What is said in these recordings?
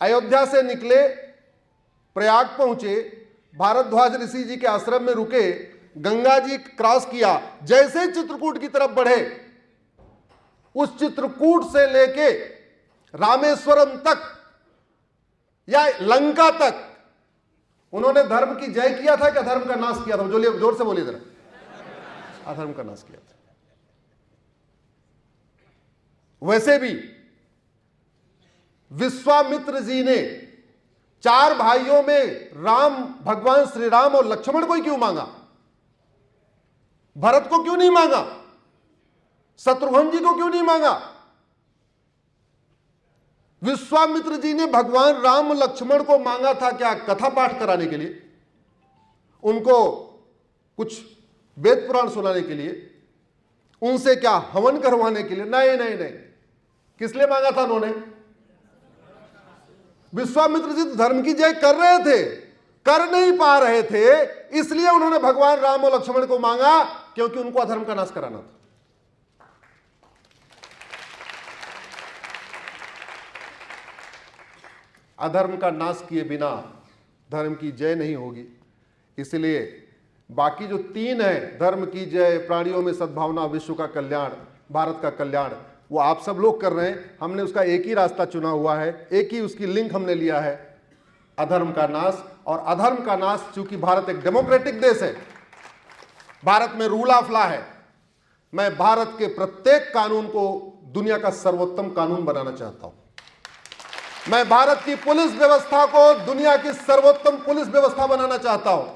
अयोध्या से निकले, प्रयाग पहुंचे, भारद्वाज ऋषि जी के आश्रम में रुके, गंगा जी क्रॉस किया, जैसे चित्रकूट की तरफ बढ़े, उस चित्रकूट से लेके रामेश्वरम तक या लंका तक उन्होंने धर्म की जय किया था क्या धर्म का नाश किया था? जोर से बोलिए जरा। अधर्म का नाश किया था। वैसे भी विश्वामित्र जी ने 4 भाइयों में राम, भगवान श्री राम और लक्ष्मण को ही क्यों मांगा? भरत को क्यों नहीं मांगा? शत्रुघ्न जी को क्यों नहीं मांगा? विश्वामित्र जी ने भगवान राम लक्ष्मण को मांगा था क्या? कथा पाठ कराने के लिए, उनको कुछ वेद पुराण सुनाने के लिए, उनसे क्या हवन करवाने के लिए? नहीं नहीं नहीं। किस लिए मांगा था उन्होंने? विश्वामित्र जी तो धर्म की जय कर रहे थे, कर नहीं पा रहे थे, इसलिए उन्होंने भगवान राम और लक्ष्मण को मांगा, क्योंकि उनको अधर्म का नाश कराना था। अधर्म का नाश किए बिना धर्म की जय नहीं होगी। इसलिए बाकी जो 3 है, धर्म की जय, प्राणियों में सद्भावना, विश्व का कल्याण, भारत का कल्याण, वो आप सब लोग कर रहे हैं। हमने उसका एक ही रास्ता चुना हुआ है, एक ही उसकी लिंक हमने लिया है, अधर्म का नाश। और अधर्म का नाश, चूंकि भारत एक डेमोक्रेटिक देश है, भारत में रूल ऑफ लॉ है, मैं भारत के प्रत्येक कानून को दुनिया का सर्वोत्तम कानून बनाना चाहता हूं। मैं भारत की पुलिस व्यवस्था को दुनिया की सर्वोत्तम पुलिस व्यवस्था बनाना चाहता हूं।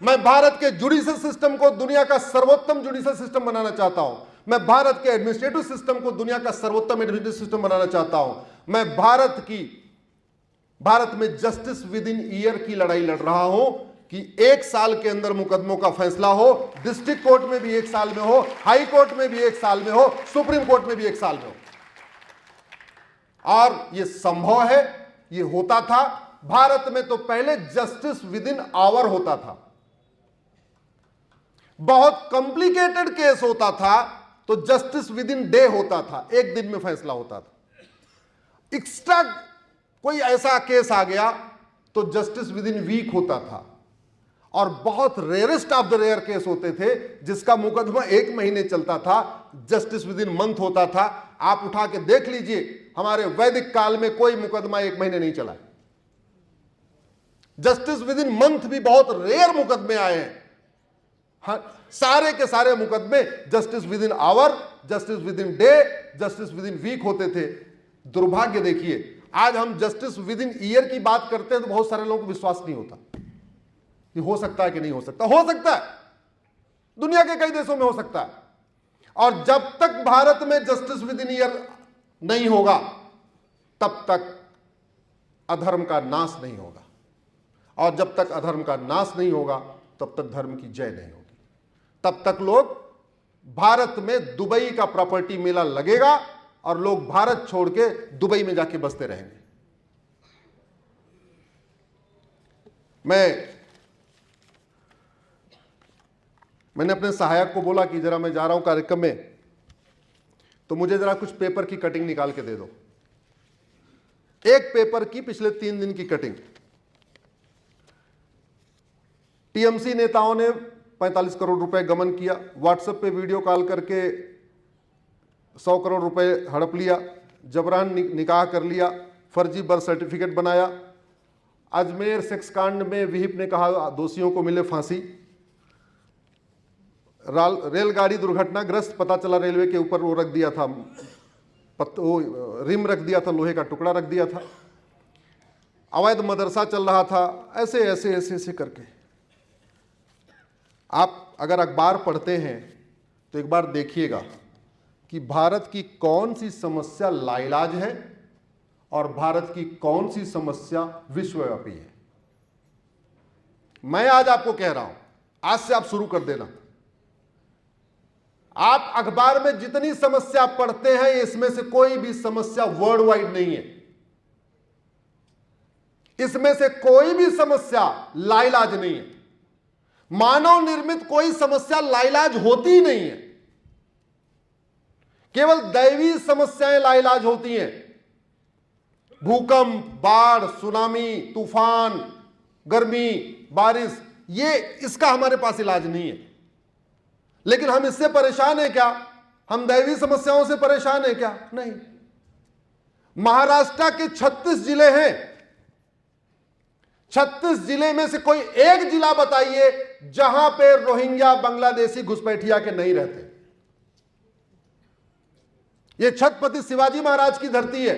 मैं भारत के जुडिशियल सिस्टम को दुनिया का सर्वोत्तम जुडिशियल सिस्टम बनाना चाहता हूं। मैं भारत के एडमिनिस्ट्रेटिव सिस्टम को दुनिया का सर्वोत्तम एडमिनिस्ट्रेटिव सिस्टम बनाना चाहता हूं। मैं भारत में जस्टिस विद इन ईयर की लड़ाई लड़ रहा हूं कि 1 साल के अंदर मुकदमों का फैसला हो, डिस्ट्रिक्ट कोर्ट में भी 1 साल में हो, हाई कोर्ट में भी 1 साल में हो, सुप्रीम कोर्ट में भी 1 साल में हो। और यह संभव है, यह होता था। भारत में तो पहले जस्टिस विद इन आवर होता था। बहुत कॉम्प्लिकेटेड केस होता था तो जस्टिस विद इन डे होता था, 1 दिन में फैसला होता था। एक्स्ट्रा कोई ऐसा केस आ गया तो जस्टिस विद इन वीक होता था। और बहुत rarest of the rare case होते थे जिसका मुकदमा 1 महीने चलता था, जस्टिस विद इन मंथ होता था। आप उठा के देख लीजिए, हमारे वैदिक काल में कोई मुकदमा 1 महीने नहीं चला। जस्टिस विद इन मंथ भी बहुत रेयर मुकदमे आए हैं। हाँ, सारे के सारे मुकदमे justice within hour, justice within day, justice within week होते थे। दुर्भाग्य देखिए, आज हम जस्टिस विद इन ईयर की बात करते हैं तो बहुत सारे लोगों को विश्वास नहीं होता कि हो सकता है कि नहीं हो सकता। हो सकता है, दुनिया के कई देशों में हो सकता है। और जब तक भारत में जस्टिस विद इन ईयर नहीं होगा तब तक अधर्म का नाश नहीं होगा। और जब तक अधर्म का नाश नहीं होगा तब तक धर्म की जय नहीं होगी। तब तक लोग, भारत में दुबई का प्रॉपर्टी मेला लगेगा और लोग भारत छोड़ के दुबई में जाके बसते रहेंगे। मैंने अपने सहायक को बोला कि जरा मैं जा रहा हूं कार्यक्रम में, तो मुझे जरा कुछ पेपर की कटिंग निकाल के दे दो। एक पेपर की पिछले 3 दिन की कटिंग। टीएमसी नेताओं ने 45 करोड़ रुपए गमन किया, व्हाट्सएप पे वीडियो कॉल करके 100 करोड़ रुपए हड़प लिया, जबरान निकाह कर लिया, फर्जी बर्थ सर्टिफिकेट बनाया। अजमेर सेक्स कांड में विहिप ने कहा दोषियों को मिले फांसी। रेलगाड़ी दुर्घटनाग्रस्त, पता चला रेलवे के ऊपर वो रख दिया था, रिम रख दिया था, लोहे का टुकड़ा रख दिया था। अवैध मदरसा चल रहा था, ऐसे ऐसे ऐसे ऐसे करके। आप अगर अखबार पढ़ते हैं तो एक बार देखिएगा कि भारत की कौन सी समस्या लाइलाज है और भारत की कौन सी समस्या विश्वव्यापी है। मैं आज आपको कह रहा हूं, आज से आप शुरू कर देना। आप अखबार में जितनी समस्या पढ़ते हैं, इसमें से कोई भी समस्या वर्ल्ड वाइड नहीं है। इसमें से कोई भी समस्या लाइलाज नहीं है। मानव निर्मित कोई समस्या लाइलाज होती ही नहीं है। केवल दैवी समस्याएं लाइलाज होती हैं। भूकंप, बाढ़, सुनामी, तूफान, गर्मी, बारिश, ये इसका हमारे पास इलाज नहीं है। लेकिन हम इससे परेशान हैं क्या? हम दैवीय समस्याओं से परेशान हैं क्या? नहीं। महाराष्ट्र के 36 जिले हैं, 36 जिले में से कोई एक जिला बताइए जहां पे रोहिंग्या बांग्लादेशी घुसपैठिया के नहीं रहते। यह छत्रपति शिवाजी महाराज की धरती है,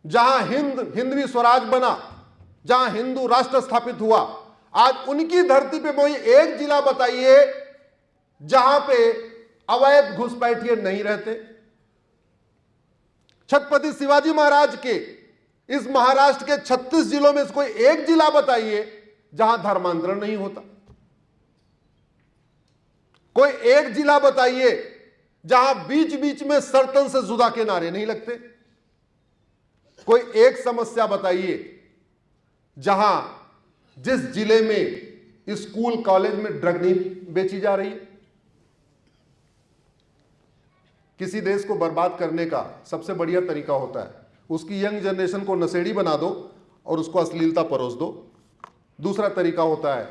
जहां हिंदवी स्वराज बना, जहां हिंदू राष्ट्र स्थापित हुआ। आज उनकी धरती पे कोई एक जिला बताइए जहां पे अवैध घुसपैठिए नहीं रहते। छत्रपति शिवाजी महाराज के इस महाराष्ट्र के 36 जिलों में से कोई एक जिला बताइए जहां धर्मांतरण नहीं होता। कोई एक जिला बताइए जहां बीच बीच में सर्तन से जुदा के नारे नहीं लगते। कोई एक समस्या बताइए जहां जिस जिले में स्कूल कॉलेज में ड्रग नहीं बेची जा रही है। किसी देश को बर्बाद करने का सबसे बढ़िया तरीका होता है उसकी यंग जनरेशन को नशेड़ी बना दो और उसको अश्लीलता परोस दो। दूसरा तरीका होता है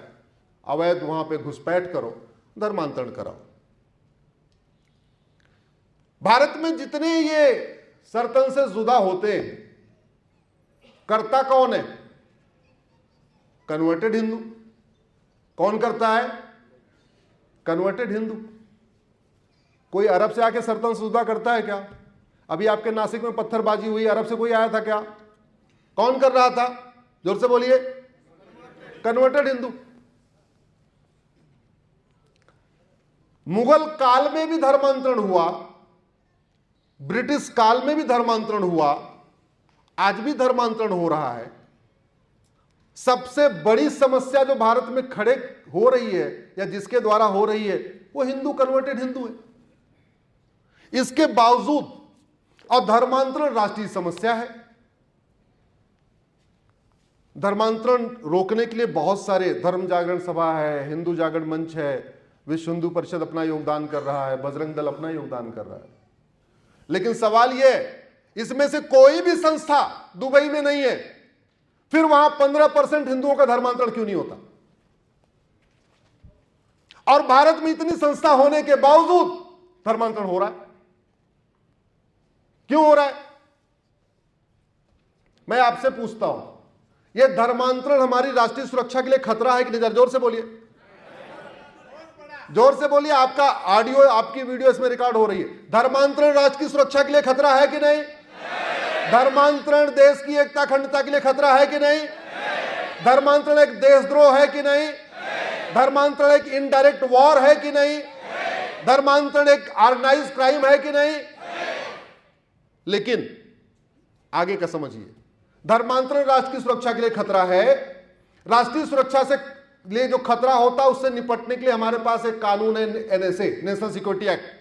अवैध वहां पे घुसपैठ करो, धर्मांतरण कराओ। भारत में जितने ये सर्तन से जुदा होते हैं, करता कौन है? कन्वर्टेड हिंदू। कौन करता है? कन्वर्टेड हिंदू। कोई अरब से आके सर्तन से जुदा करता है क्या? अभी आपके नासिक में पत्थरबाजी हुई, अरब से कोई आया था क्या? कौन कर रहा था? जोर से बोलिए। कन्वर्टेड हिंदू। मुगल काल में भी धर्मांतरण हुआ, ब्रिटिश काल में भी धर्मांतरण हुआ, आज भी धर्मांतरण हो रहा है। सबसे बड़ी समस्या जो भारत में खड़े हो रही है या जिसके द्वारा हो रही है वो हिंदू, कन्वर्टेड हिंदू है। इसके बावजूद और धर्मांतरण राष्ट्रीय समस्या है। धर्मांतरण रोकने के लिए बहुत सारे धर्म जागरण सभा है, हिंदू जागरण मंच है, विश्व हिंदू परिषद अपना योगदान कर रहा है, बजरंग दल अपना योगदान कर रहा है। लेकिन सवाल यह, इसमें से कोई भी संस्था दुबई में नहीं है, फिर वहां 15% हिंदुओं का धर्मांतरण क्यों नहीं होता? और भारत में इतनी संस्था होने के बावजूद धर्मांतरण हो रहा है। क्यों हो रहा है? मैं आपसे पूछता हूं, यह धर्मांतरण हमारी राष्ट्रीय सुरक्षा के लिए खतरा है कि नहीं? जोर से बोलिए, जोर से बोलिए। आपका ऑडियो, आपकी वीडियो इसमें रिकॉर्ड हो रही है। धर्मांतरण राष्ट्र की सुरक्षा के लिए खतरा है कि नहीं? धर्मांतरण देश की एकता अखंडता के लिए खतरा है कि नहीं? धर्मांतरण एक देशद्रोह है कि नहीं? धर्मांतरण एक इनडायरेक्ट वॉर है कि नहीं? धर्मांतरण एक ऑर्गेनाइज्ड क्राइम है कि नहीं? लेकिन आगे का समझिए, धर्मांतरण राष्ट्र की सुरक्षा के लिए खतरा है। राष्ट्रीय सुरक्षा से लिए जो खतरा होता है उससे निपटने के लिए हमारे पास एक कानून है, एनएसए, नेशनल सिक्योरिटी एक्ट।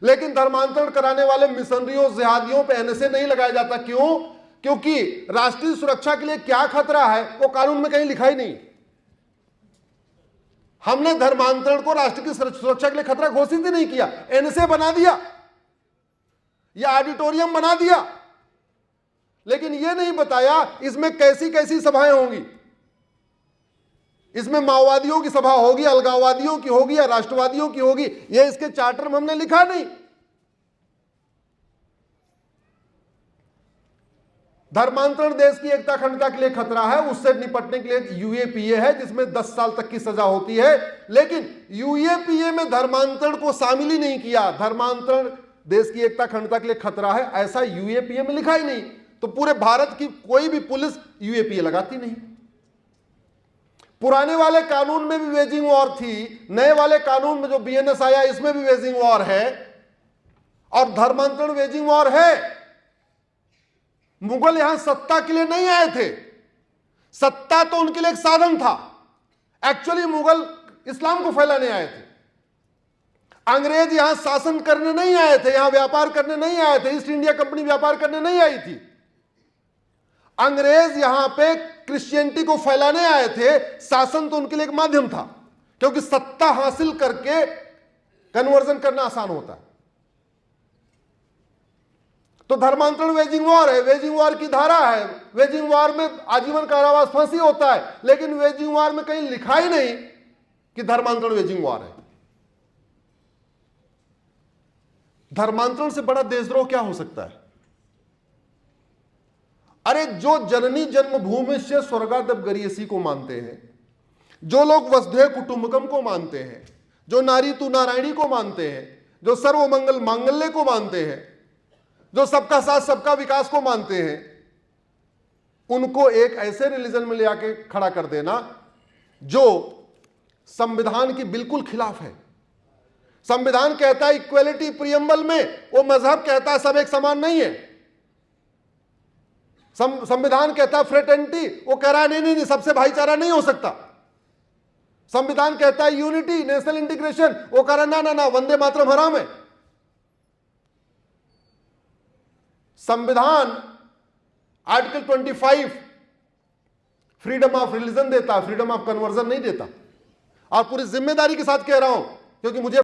लेकिन धर्मांतरण कराने वाले मिशनरियों, जिहादियों पे एनएसए नहीं लगाया जाता। क्यों? क्योंकि राष्ट्रीय सुरक्षा के लिए क्या खतरा है वो कानून में कहीं लिखा ही नहीं। हमने धर्मांतरण को राष्ट्र की सुरक्षा के लिए खतरा घोषित ही नहीं किया, एनएसए बना दिया या ऑडिटोरियम बना दिया, लेकिन यह नहीं बताया इसमें कैसी कैसी सभाएं होंगी। इसमें माओवादियों की सभा होगी, अलगाववादियों की होगी या राष्ट्रवादियों की होगी, यह इसके चार्टर में हमने लिखा नहीं। धर्मांतरण देश की एकता अखंडता के लिए खतरा है, उससे निपटने के लिए यूएपीए है जिसमें 10 साल तक की सजा होती है। लेकिन यूएपीए में धर्मांतरण को शामिल ही नहीं किया। धर्मांतरण देश की एकता अखंडता के लिए खतरा है ऐसा यूएपीए में लिखा ही नहीं, तो पूरे भारत की कोई भी पुलिस यूएपीए लगाती नहीं। पुराने वाले कानून में भी वेजिंग वॉर थी, नए वाले कानून में जो बीएनएस आया इसमें भी वेजिंग वॉर है, और धर्मांतरण वेजिंग वॉर है। मुगल यहां सत्ता के लिए नहीं आए थे, सत्ता तो उनके लिए एक साधन था। एक्चुअली मुगल इस्लाम को फैलाने आए थे। अंग्रेज यहां शासन करने नहीं आए थे, यहां व्यापार करने नहीं आए थे। ईस्ट इंडिया कंपनी व्यापार करने नहीं आई थी। अंग्रेज यहां पे क्रिश्चियनिटी को फैलाने आए थे, शासन तो उनके लिए एक माध्यम था, क्योंकि सत्ता हासिल करके कन्वर्जन करना आसान होता है। तो धर्मांतरण वेजिंग वॉर है, वेजिंग वॉर की धारा है। वेजिंग वॉर में आजीवन कारावास, फांसी होता है, लेकिन वेजिंग वॉर में कहीं लिखा ही नहीं कि धर्मांतरण वेजिंग वॉर है। धर्मांतरण से बड़ा देशद्रोह क्या हो सकता है? अरे जो जननी जन्मभूमि से स्वर्गादप गरियसी को मानते हैं, जो लोग वसुधैव कुटुंबकम को मानते हैं, जो नारी तू नारायणी को मानते हैं, जो सर्वमंगल मांगल्य को मानते हैं, जो सबका साथ सबका विकास को मानते हैं, उनको एक ऐसे रिलीजन में ले आके खड़ा कर देना जो संविधान की बिल्कुल खिलाफ है। संविधान कहता है इक्वेलिटी प्रियम्बल में, वो मजहब कहता है सब एक समान नहीं है। संविधान कहता है फ्रेटर्निटी, वो कह रहा है नहीं नहीं नहीं, सबसे भाईचारा नहीं हो सकता। संविधान कहता है यूनिटी, नेशनल इंटीग्रेशन, वो कह रहा है ना ना ना, वंदे मातरम हराम है। संविधान आर्टिकल 25 फ्रीडम ऑफ रिलीजन देता है, फ्रीडम ऑफ कन्वर्जन नहीं देता। और पूरी जिम्मेदारी के साथ कह रहा हूं, क्योंकि मुझे